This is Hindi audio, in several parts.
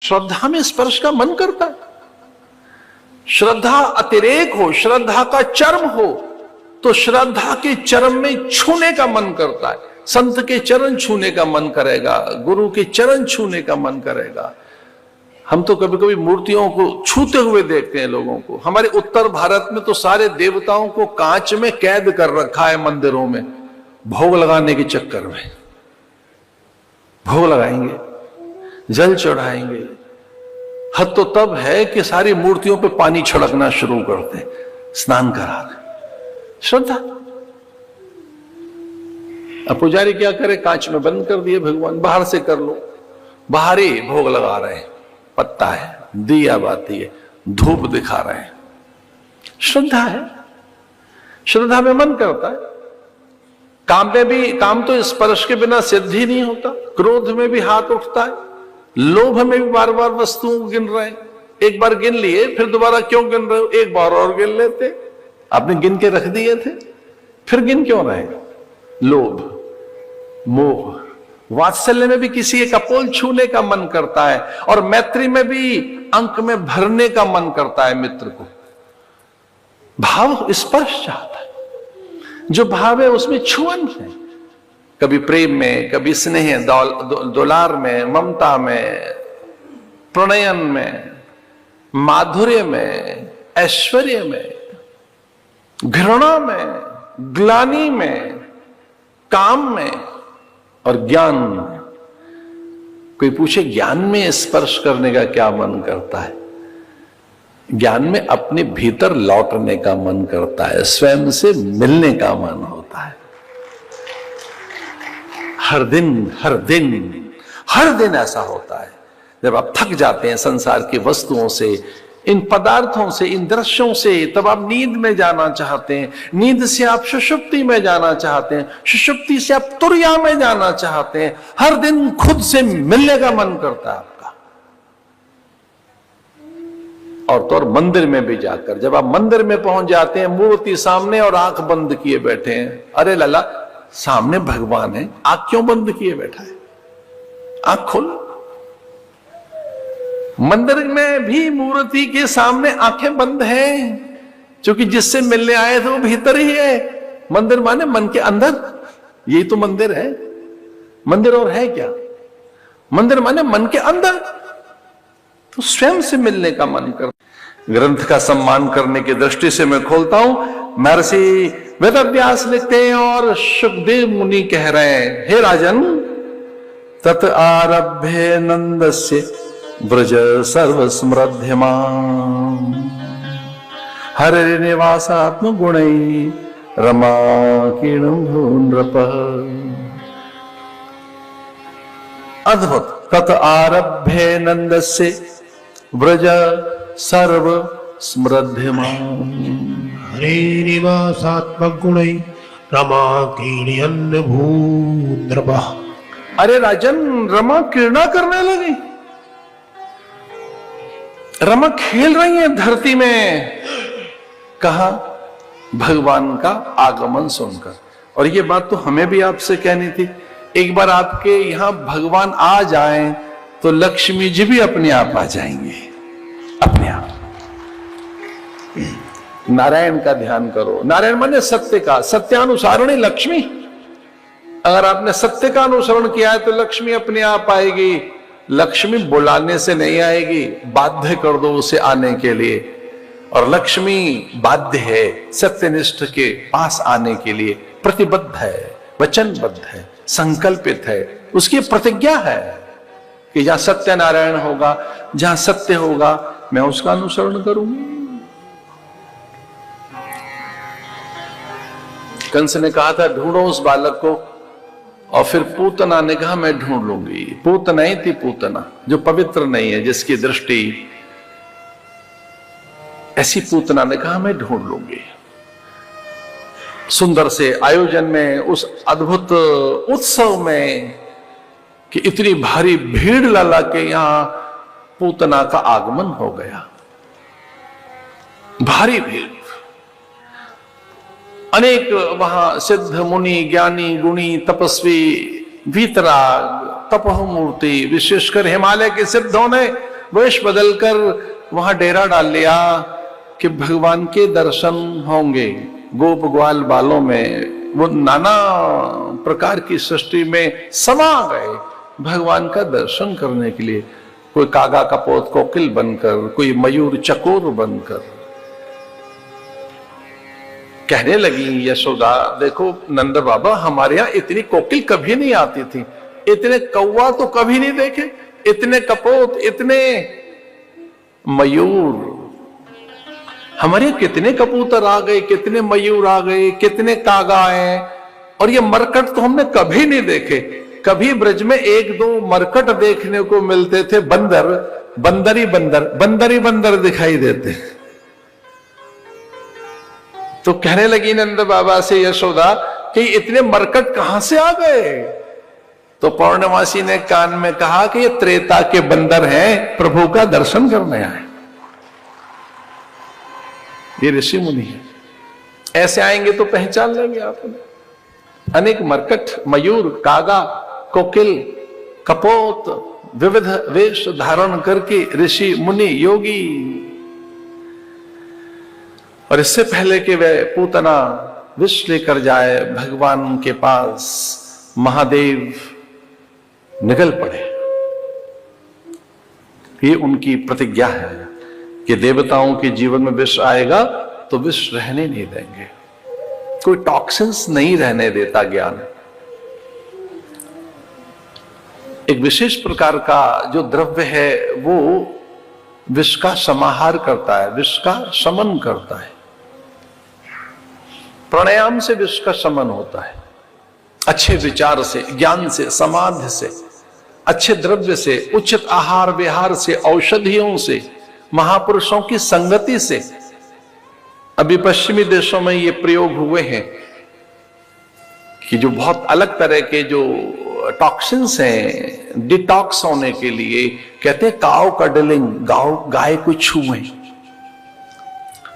श्रद्धा में स्पर्श का मन करता है। श्रद्धा अतिरेक हो, श्रद्धा का चरम हो, तो श्रद्धा के चरम में छूने का मन करता है। संत के चरण छूने का मन करेगा, गुरु के चरण छूने का मन करेगा। हम तो कभी कभी मूर्तियों को छूते हुए देखते हैं लोगों को। हमारे उत्तर भारत में तो सारे देवताओं को कांच में कैद कर रखा है मंदिरों में, भोग लगाने के चक्कर में। भोग लगाएंगे, जल चढ़ाएंगे, हद तो तब है कि सारी मूर्तियों पे पानी छिड़कना शुरू करते, स्नान करा दे। श्रद्धा। अब पुजारी क्या करे, कांच में बंद कर दिए भगवान, बाहर से कर लो। बाहर ही भोग लगा रहे हैं, पत्ता है, दिया बाती है, धूप दिखा रहे हैं। श्रद्धा है। श्रद्धा में मन करता है। काम में भी, काम तो स्पर्श के बिना सिद्ध ही नहीं होता। क्रोध में भी हाथ उठता है, लोभ में भी बार बार वस्तुओं गिन रहे हैं। एक बार गिन लिए, फिर दोबारा क्यों गिन रहे हो, एक बार और गिन लेते। आपने गिन के रख दिए थे, फिर गिन क्यों रहे। लोभ, मोह, वात्सल्य में भी किसी एक अपोल छूने का मन करता है, और मैत्री में भी अंक में भरने का मन करता है मित्र को। भाव स्पर्श चाहता है, जो भाव है उसमें छुअन है। कभी प्रेम में, कभी स्नेह दुलार में, ममता में, प्रणयन में, माधुर्य में, ऐश्वर्य में, घृणा में, ग्लानि में, काम में और ज्ञान में। कोई पूछे ज्ञान में स्पर्श करने का क्या मन करता है? ज्ञान में अपने भीतर लौटने का मन करता है, स्वयं से मिलने का मन होता है। हर दिन हर दिन हर दिन ऐसा होता है। जब आप थक जाते हैं संसार की वस्तुओं से, इन पदार्थों से, इन दृश्यों से, तब आप नींद में जाना चाहते हैं। नींद से आप सुषुप्ति में जाना चाहते हैं, सुषुप्ति से आप तुरैया में जाना चाहते हैं। हर दिन खुद से मिलने का मन करता है आपका। और तो और मंदिर में भी जाकर, जब आप मंदिर में पहुंच जाते हैं, मूर्ति सामने और आंख बंद किए बैठे हैं। अरे लला, सामने भगवान है, आंख क्यों बंद किए बैठा है? आंख खोल। मंदिर में भी मूर्ति के सामने आंखें बंद हैं, क्योंकि जिससे मिलने आए थे वो भीतर ही है। मंदिर माने मन के अंदर, यही तो मंदिर है। मंदिर और है क्या? मंदिर माने मन के अंदर, तो स्वयं से मिलने का मन कर। ग्रंथ का सम्मान करने की दृष्टि से मैं खोलता हूं। महर्षि वेदव्यास लिखते हैं और सुखदेव मुनि कह रहे हैं, हे राजन, तत आरभ्य नंदस्य ब्रज सर्वस्मृध्यमान् हरे निवासात्म गुणै रमा कीर्णं नृप। अद्भुत। तत आरभ्य नंदस्य ब्रज सर्व स्मृध्यमान् हरे निवासात्मक गुणै रमा कीर्ण्यन् भूनृप। अरे राजन, रमा कीर्णा करने लगी, रमा खेल रही है धरती में। कहा? भगवान का आगमन सुनकर। और ये बात तो हमें भी आपसे कहनी थी। एक बार आपके यहां भगवान आ जाएं तो लक्ष्मी जी भी अपने आप आ जाएंगे, अपने आप। नारायण का ध्यान करो। नारायण माने सत्य का, सत्यानुसारणी लक्ष्मी। अगर आपने सत्य का अनुसरण किया है तो लक्ष्मी अपने आप आएगी। लक्ष्मी बुलाने से नहीं आएगी, बाध्य कर दो उसे आने के लिए। और लक्ष्मी बाध्य है, सत्यनिष्ठ के पास आने के लिए प्रतिबद्ध है, वचनबद्ध है, संकल्पित है। उसकी प्रतिज्ञा है कि जहां सत्यनारायण होगा, जहां सत्य होगा, मैं उसका अनुसरण करूंगी। कंस ने कहा था ढूंढो उस बालक को, और फिर पूतना ने कहा मैं ढूंढ लूंगी। पूतना ही थी पूतना, जो पवित्र नहीं है, जिसकी दृष्टि, ऐसी पूतना ने कहा मैं ढूंढ लूंगी। सुंदर से आयोजन में, उस अद्भुत उत्सव में कि इतनी भारी भीड़ लला के यहां पूतना का आगमन हो गया। भारी भीड़, अनेक वहां सिद्ध मुनि, ज्ञानी, गुणी, तपस्वी, वीतराग, तपोमूर्ति, विशेषकर हिमालय के सिद्धों ने वेश बदलकर वहां डेरा डाल लिया कि भगवान के दर्शन होंगे। गोप ग्वाल बालों में वो नाना प्रकार की सृष्टि में समा गए भगवान का दर्शन करने के लिए। कोई कागा कपोत कोकिल बनकर, कोई मयूर चकोर बनकर। कहने लगी यशोदा, देखो नंद बाबा, हमारे यहां इतनी कोकिल कभी नहीं आती थी, इतने कौवा तो कभी नहीं देखे, इतने कपोत, इतने मयूर। हमारे यहां कितने कबूतर आ गए, कितने मयूर आ गए, कितने कागा आए, और ये मरकट तो हमने कभी नहीं देखे। कभी ब्रज में एक दो मरकट देखने को मिलते थे, बंदर, बंदरी बंदर, बंदरी बंदर दिखाई देते। तो कहने लगी नंद बाबा से यशोदा कि इतने मरकट कहां से आ गए? तो पौर्णमासी ने कान में कहा कि ये त्रेता के बंदर हैं, प्रभु का दर्शन करने आए। ये ऋषि मुनि है, ऐसे आएंगे तो पहचान लेंगे आप। अनेक मरकट, मयूर, कागा, कोकिल, कपोत, विविध वेश धारण करके ऋषि मुनि योगी। और इससे पहले कि वे पूतना विष लेकर जाए भगवान के पास, महादेव निकल पड़े। ये उनकी प्रतिज्ञा है कि देवताओं के जीवन में विष आएगा तो विष रहने नहीं देंगे, कोई टॉक्सिन्स नहीं रहने देता ज्ञान। एक विशेष प्रकार का जो द्रव्य है वो विष का समाहार करता है, विष का शमन करता है। प्राणायाम से विष का शमन होता है, अच्छे विचार से, ज्ञान से, समाधि से, अच्छे द्रव्य से, उचित आहार विहार से, औषधियों से, महापुरुषों की संगति से। अभी पश्चिमी देशों में ये प्रयोग हुए हैं कि जो बहुत अलग तरह के जो टॉक्सिन्स हैं, डिटॉक्स होने के लिए कहते हैं काउ कडलिंग, गाय को छूएं।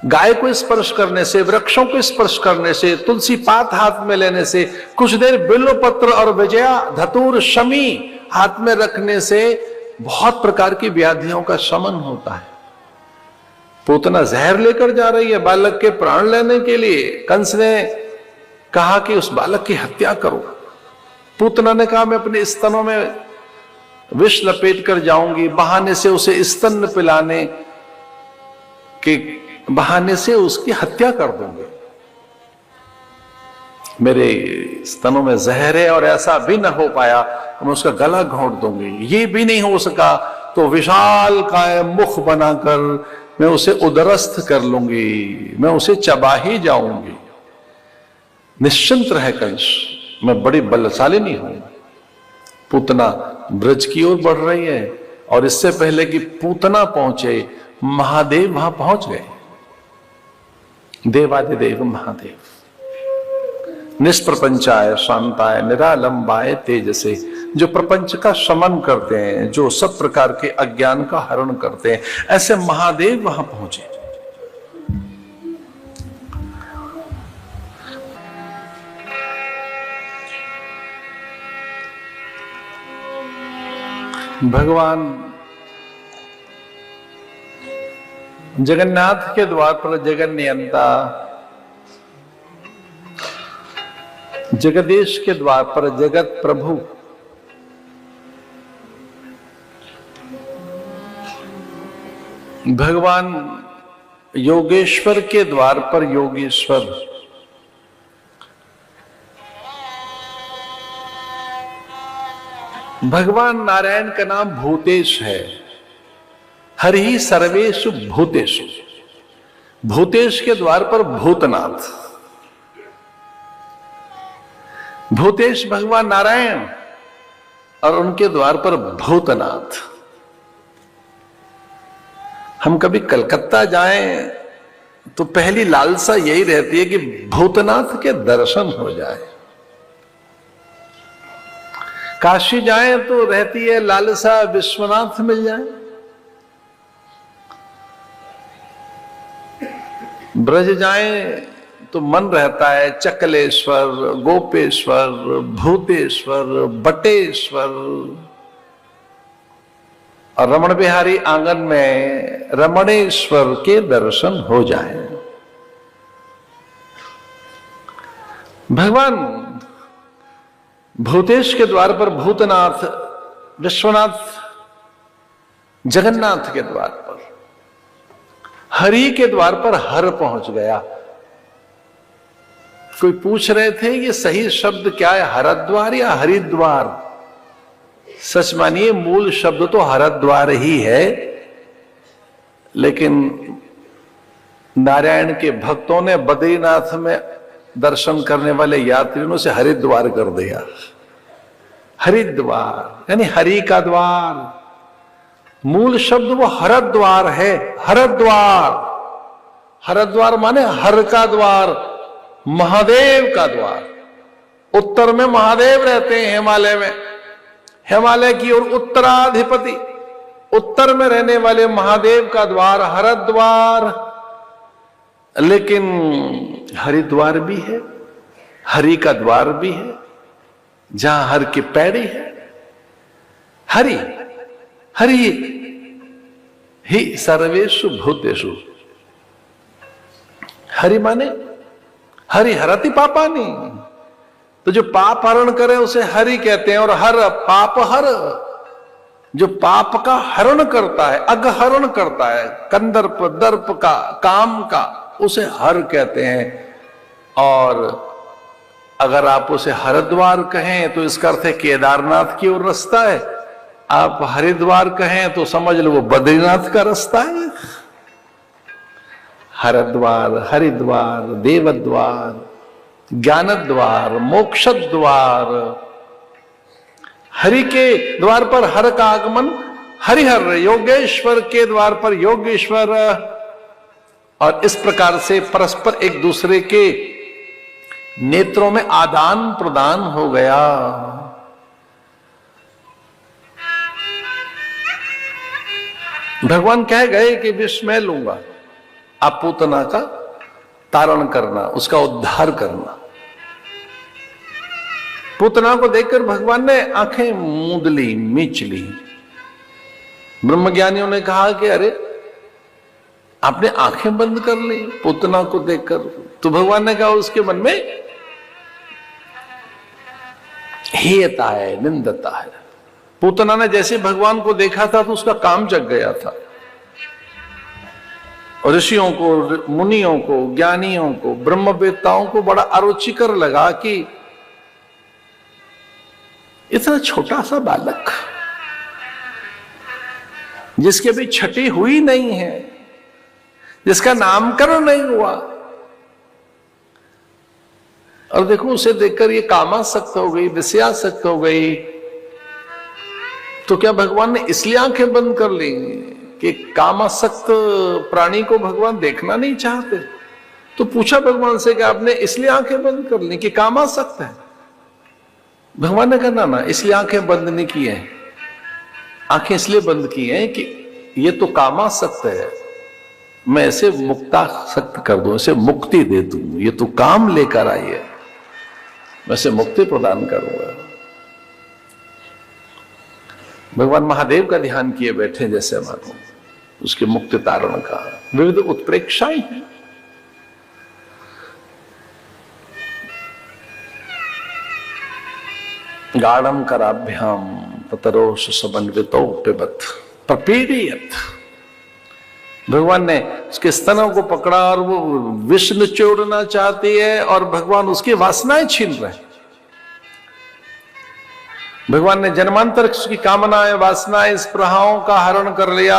गाय को स्पर्श करने से, वृक्षों को स्पर्श करने से, तुलसी पात हाथ में लेने से, कुछ देर बिल्व पत्र और विजया धतूर शमी हाथ में रखने से बहुत प्रकार की व्याधियों का शमन होता है। पूतना जहर लेकर जा रही है बालक के प्राण लेने के लिए। कंस ने कहा कि उस बालक की हत्या करो। पूतना ने कहा मैं अपने स्तनों में विष लपेट कर जाऊंगी, बहाने से उसे स्तन पिलाने के बहाने से उसकी हत्या कर दूंगी। मेरे स्तनों में जहर है और ऐसा भी न हो पाया मैं उसका गला घोंट दूंगी। ये भी नहीं हो सका तो विशाल काय मुख बनाकर मैं उसे उदरस्थ कर लूंगी, मैं उसे चबा ही जाऊंगी। निश्चिंत रहे कंस, मैं बड़ी बलशालिनी हूं। पूतना ब्रज की ओर बढ़ रही है और इससे पहले कि पूतना पहुंचे महादेव वहां पहुंच गए। देवादिदेव महादेव निष्प्रपंचाय शांताय निरालंबाय तेजसे, जो प्रपंच का शमन करते हैं, जो सब प्रकार के अज्ञान का हरण करते हैं, ऐसे महादेव वहां पहुंचे। भगवान जगन्नाथ के द्वार पर जगन्नियंता, जगदीश के द्वार पर जगत प्रभु, भगवान योगेश्वर के द्वार पर योगेश्वर, भगवान नारायण का नाम भूतेश है। हरि सर्वेषु भूतेषु, भूतेश के द्वार पर भूतनाथ। भूतेश भगवान नारायण और उनके द्वार पर भूतनाथ। हम कभी कलकत्ता जाएं तो पहली लालसा यही रहती है कि भूतनाथ के दर्शन हो जाए। काशी जाएं तो रहती है लालसा विश्वनाथ मिल जाए। ब्रज जाएं तो मन रहता है चकलेश्वर, गोपेश्वर, भूतेश्वर, बटेश्वर। और रमण बिहारी आंगन में रमणेश्वर के दर्शन हो जाएं। भगवान भूतेश के द्वार पर भूतनाथ, विश्वनाथ, जगन्नाथ के द्वार पर, हरि के द्वार पर हर पहुंच गया। कोई पूछ रहे थे ये सही शब्द क्या है, हरद्वार या हरिद्वार? सच मानिए मूल शब्द तो हरद्वार ही है, लेकिन नारायण के भक्तों ने बद्रीनाथ में दर्शन करने वाले यात्रियों से हरिद्वार कर दिया। हरिद्वार यानी हरि का द्वार, मूल शब्द वो हरद्वार है। हरद्वार, हरद्वार माने हर का द्वार, महादेव का द्वार। उत्तर में महादेव रहते हैं हिमालय में, हिमालय की ओर उत्तराधिपति, उत्तर में रहने वाले महादेव का द्वार हरद्वार। लेकिन हरिद्वार भी है, हरि का द्वार भी है, जहां हर की पैड़ी है। हरि हरि ही सर्वेषु भूतेषु। हरि माने हरि हरति पापानि, तो जो पाप हरण करे उसे हरि कहते हैं। और हर पाप हर, जो पाप का हरण करता है, अगहरण करता है, कंदर्प दर्प का, काम का, उसे हर कहते हैं। और अगर आप उसे हरिद्वार कहें तो इसका अर्थ है केदारनाथ की ओर रास्ता है। आप हरिद्वार कहें तो समझ लो वो बद्रीनाथ का रास्ता है। हरिद्वार, हरिद्वार, देवद्वार, ज्ञानद्वार, मोक्षद्वार। हरि के द्वार पर हर का आगमन, हरिहर, योगेश्वर के द्वार पर योगेश्वर। और इस प्रकार से परस्पर एक दूसरे के नेत्रों में आदान प्रदान हो गया। भगवान कह गए कि विष मैं लूंगा, आप पूतना का तारण करना, उसका उद्धार करना। पूतना को देखकर भगवान ने आंखें मूंद ली, मीच ली। ब्रह्मज्ञानियों ने कहा कि अरे आपने आंखें बंद कर ली पूतना को देखकर। तो भगवान ने कहा उसके मन में हेयता है, निंदता है। पूतना ने जैसे भगवान को देखा था तो उसका काम जग गया था। ऋषियों को, मुनियों को, ज्ञानियों को, ब्रह्मवेत्ताओं को बड़ा अरुचिकर लगा कि इतना छोटा सा बालक जिसकी अभी छठी हुई नहीं है, जिसका नामकरण नहीं हुआ, और देखो उसे देखकर ये कामासक्त हो गई, विषयासक्त हो गई। तो क्या भगवान ने इसलिए आंखें बंद कर ली कि कामासक्त प्राणी को भगवान देखना नहीं चाहते? तो पूछा भगवान से कि आपने इसलिए आंखें बंद कर ली कि कामासक्त है? भगवान ने कहा ना, इसलिए आंखें बंद नहीं की हैं। आंखें इसलिए बंद की हैं कि ये तो कामासक्त है, मैं इसे मुक्तासक्त कर दूं, इसे मुक्ति दे दूं। ये तो काम लेकर आई है, मैं इसे मुक्ति प्रदान करूंगा। भगवान महादेव का ध्यान किए बैठे जैसे मानो, उसके मुक्ति तारण का विविध उत्प्रेक्षाएं हैं। गाढ़म कराभ्याम पतरोष समन्वितो पिबत प्रपीड़ियत। भगवान ने उसके स्तनों को पकड़ा और वो विष निचोड़ना चाहती है और भगवान उसकी वासनाएं छीन रहे हैं। भगवान ने जन्मांतर की कामनाएं, वासनाएं, स्पृहाओं का हरण कर लिया।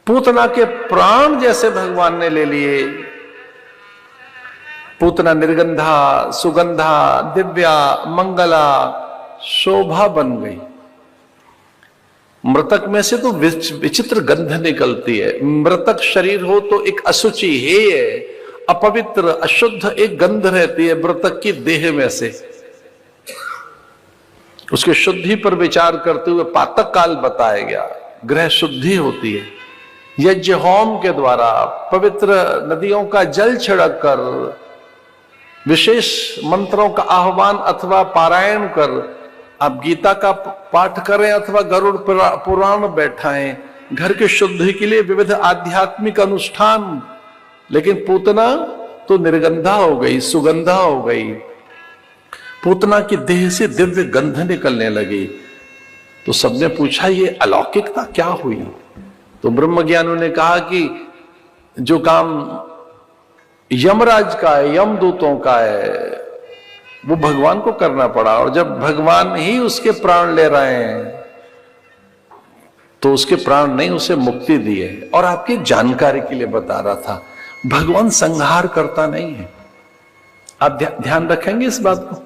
पूतना के प्राण जैसे भगवान ने ले लिए। पूतना निर्गंधा, सुगंधा, दिव्या, मंगला, शोभा बन गई। मृतक में से तो विचित्र गंध निकलती है। मृतक शरीर हो तो एक अशुचि, हेय, अपवित्र, अशुद्ध एक गंध रहती है मृतक की देह में से। उसके शुद्धि पर विचार करते हुए पातक काल बताया गया। ग्रह शुद्धि होती है यज्ञ होम के द्वारा, पवित्र नदियों का जल छिड़क कर, विशेष मंत्रों का आह्वान अथवा पारायण कर, आप गीता का पाठ करें अथवा गरुड़ पुराण बैठाएं, घर के शुद्धि के लिए विविध आध्यात्मिक अनुष्ठान, लेकिन पूतना तो निर्गंधा हो गई, सुगंधा हो गई। पूतना की देह से दिव्य गंध निकलने लगी। तो सबने पूछा ये अलौकिकता क्या हुई? तो ब्रह्मज्ञानियों ने कहा कि जो काम यमराज का है, यमदूतों का है, वो भगवान को करना पड़ा। और जब भगवान ही उसके प्राण ले रहे हैं तो उसके प्राण नहीं, उसे मुक्ति दी है। और आपकी जानकारी के लिए बता रहा था, भगवान संहार करता नहीं है। आप ध्यान रखेंगे इस बात को,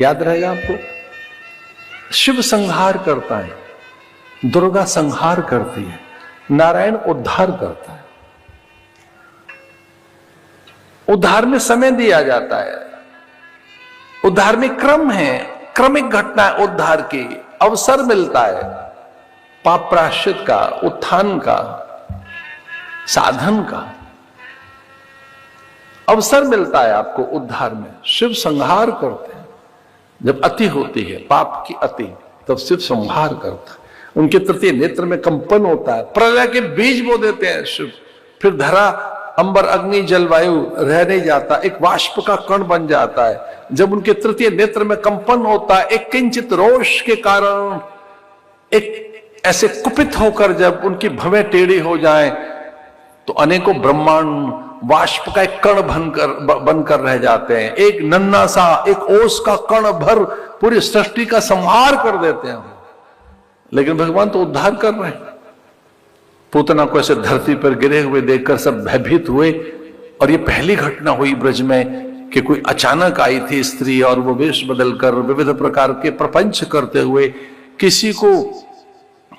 याद रहेगा आपको। शिव संहार करता है, दुर्गा संहार करती है, नारायण उद्धार करता है। उद्धार में समय दिया जाता है, उद्धार में क्रम है, क्रमिक घटना है। उद्धार की अवसर मिलता है, पाप प्रायश्चित का, उत्थान का, साधन का अवसर मिलता है आपको उद्धार में। शिव संहार करते हैं। जब अति होती है, पाप की अति, तब शिव संहार करता है। उनके तृतीय नेत्र में कंपन होता है, प्रलय के बीज बो देते हैं शिव। फिर धरा, अंबर, अग्नि, जलवायु रह नहीं जाता, एक वाष्प का कण बन जाता है। जब उनके तृतीय नेत्र में कंपन होता है, एक किंचित रोष के कारण, एक ऐसे कुपित होकर जब उनकी भवें टेढ़ी हो जाए, तो अनेकों ब्रह्मांड वाष्प का एक कण बनकर रह जाते हैं। एक नन्हा सा, एक ओस का कण भर पूरी सृष्टि का संहार कर देते हैं। लेकिन भगवान तो उद्धार कर रहे हैं। पूतना को ऐसे धरती पर गिरे हुए देखकर सब भयभीत हुए। और ये पहली घटना हुई ब्रज में कि कोई अचानक आई थी स्त्री, और वो वेश बदलकर विविध प्रकार के प्रपंच करते हुए, किसी को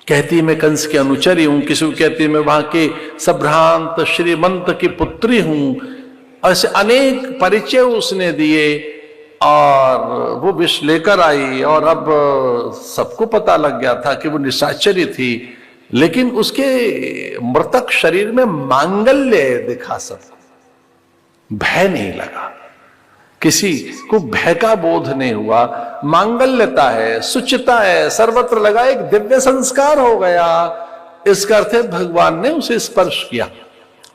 कहती मैं कंस के अनुचरी हूं, किसी को कहती मैं वहां के संभ्रांत श्रीमंत की पुत्री हूं। ऐसे अनेक परिचय उसने दिए और वो विष लेकर आई। और अब सबको पता लग गया था कि वो निशाचरी थी, लेकिन उसके मृतक शरीर में मांगल्य दिखा सबको, भय नहीं लगा, किसी को भय का बोध नहीं हुआ। मांगल्यता है, सुचिता है, सर्वत्र लगा, एक दिव्य संस्कार हो गया। इसका अर्थ है भगवान ने उसे स्पर्श किया।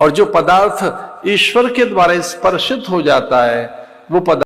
और जो पदार्थ ईश्वर के द्वारा स्पर्शित हो जाता है, वो पदार्थ